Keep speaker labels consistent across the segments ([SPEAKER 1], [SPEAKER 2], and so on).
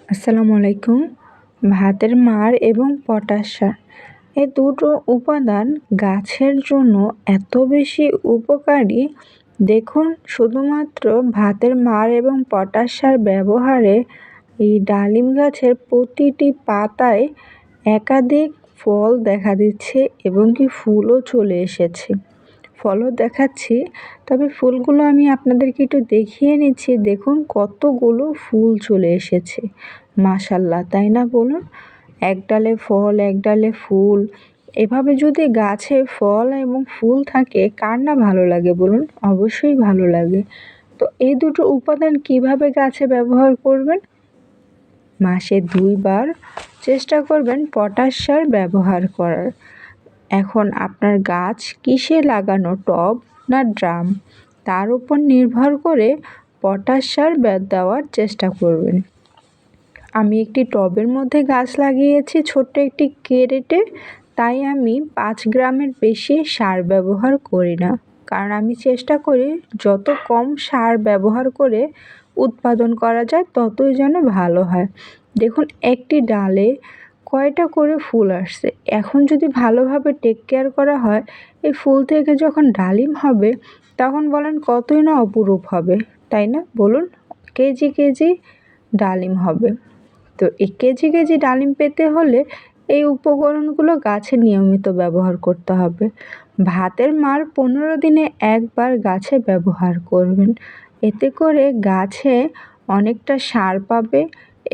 [SPEAKER 1] আসসালামু আলাইকুম। ভাতের মাড় এবং পটাশ সার এই দুটো উপাদান গাছের জন্য এত বেশি উপকারী। দেখুন, শুধুমাত্র ভাতের মাড় এবং পটাশ সার ব্যবহারে এই ডালিম গাছের প্রতিটি পাতায় একাধিক ফল দেখা দিচ্ছে এবং কি ফুলও চলে এসেছে। ফলও দেখাচ্ছি, তবে ফুলগুলো আমি আপনাদেরকে একটু দেখিয়ে নিচ্ছি। দেখুন কতগুলো ফুল চলে এসেছে, মাশাল্লাহ, তাই না বলুন? এক ডালে ফল, এক ডালে ফুল, এভাবে যদি গাছে ফল এবং ফুল থাকে কার না ভালো লাগে বলুন? অবশ্যই ভালো লাগে। তো এই দুটো উপাদান কিভাবে গাছে ব্যবহার করবেন? মাসে 2 বার চেষ্টা করবেন পটাশ সার ব্যবহার করার। এখন আপনার গাছ কিসে লাগানো, টব না ড্রাম, তার উপর নির্ভর করে পটাশ সার দেওয়ার চেষ্টা করবেন। আমি একটি টবের মধ্যে গাছ লাগিয়েছি, ছোট্ট একটি ক্যারেটে, তাই আমি 5 গ্রামের বেশি সার ব্যবহার করি না, কারণ আমি চেষ্টা করি যত কম সার ব্যবহার করে উৎপাদন করা যায় ততই যেন ভালো হয়। দেখুন একটি ডালে কয়টা করে ফুল আসছে। এখন যদি ভালোভাবে টেক কেয়ার করা হয়, এই ফুল থেকে যখন ডালিম হবে তখন বলেন কতই না অপরূপ হবে, তাই না বলুন? কেজি কেজি ডালিম হবে। তো এই কেজি কেজি ডালিম পেতে হলে এই উপকরণগুলো গাছে নিয়মিত ব্যবহার করতে হবে। ভাতের মাড় 15 দিনে একবার গাছে ব্যবহার করবেন। এতে করে গাছে অনেকটা সার পাবে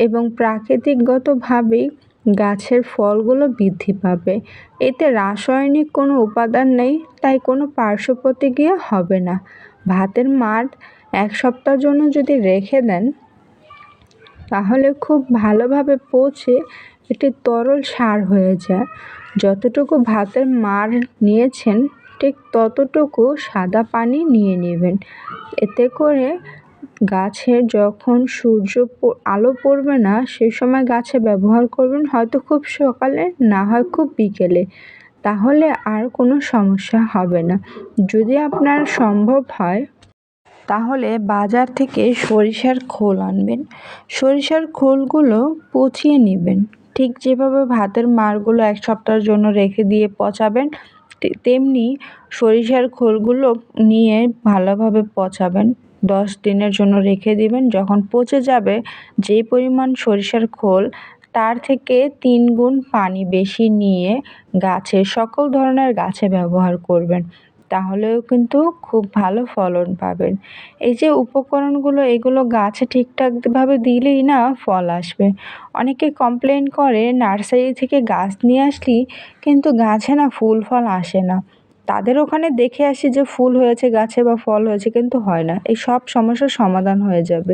[SPEAKER 1] এবং প্রাকৃতিকগতভাবেই গাছের ফলগুলো বৃদ্ধি পাবে। এতে রাসায়নিক কোনো উপাদান নেই, তাই কোনো পার্শ্ব প্রতিক্রিয়া হবে না। ভাতের মাড় 1 সপ্তাহের জন্য যদি রেখে দেন তাহলে খুব ভালোভাবে পচে একটি তরল সার হয়ে যায়। যতটুকু ভাতের মাড় নিয়েছেন ঠিক ততটুকু সাদা পানি নিয়ে নেবেন। এতে করে গাছের যখন আলো পড়বে না সেই সময় গাছে ব্যবহার করবেন, হয়তো খুব সকালে, না হয় খুব বিকেলে, তাহলে আর কোনো সমস্যা হবে না। যদি আপনার সম্ভব হয় তাহলে বাজার থেকে সরিষার খোল আনবেন। সরিষার খোলগুলো পচিয়ে নেবেন। ঠিক যেভাবে ভাতের মাড়গুলো 1 সপ্তাহের জন্য রেখে দিয়ে পচাবেন, তেমনি সরিষার খোলগুলো নিয়ে ভালোভাবে পচাবেন। 10 দিনের জন্য রেখে দিবেন। যখন পচে যাবে, যেই পরিমাণ সরিষার খোল তার থেকে 3 গুণ পানি বেশি নিয়ে সকল ধরনের গাছে ব্যবহার করবেন। তাহলেও কিন্তু খুব ভালো ফলন পাবেন। এই যে উপকরণগুলো, এগুলো গাছে ঠিকঠাকভাবে দিলেই না ফল আসবে। অনেকে কমপ্লেন করে নার্সারি থেকে গাছ নিয়ে আসলেই কিন্তু গাছে না ফুল ফল আসে না। তাদের ওখানে দেখে আসি যে ফুল হয়েছে গাছে বা ফল হয়েছে, কিন্তু হয় না। এই সব সমস্যার সমাধান হয়ে যাবে।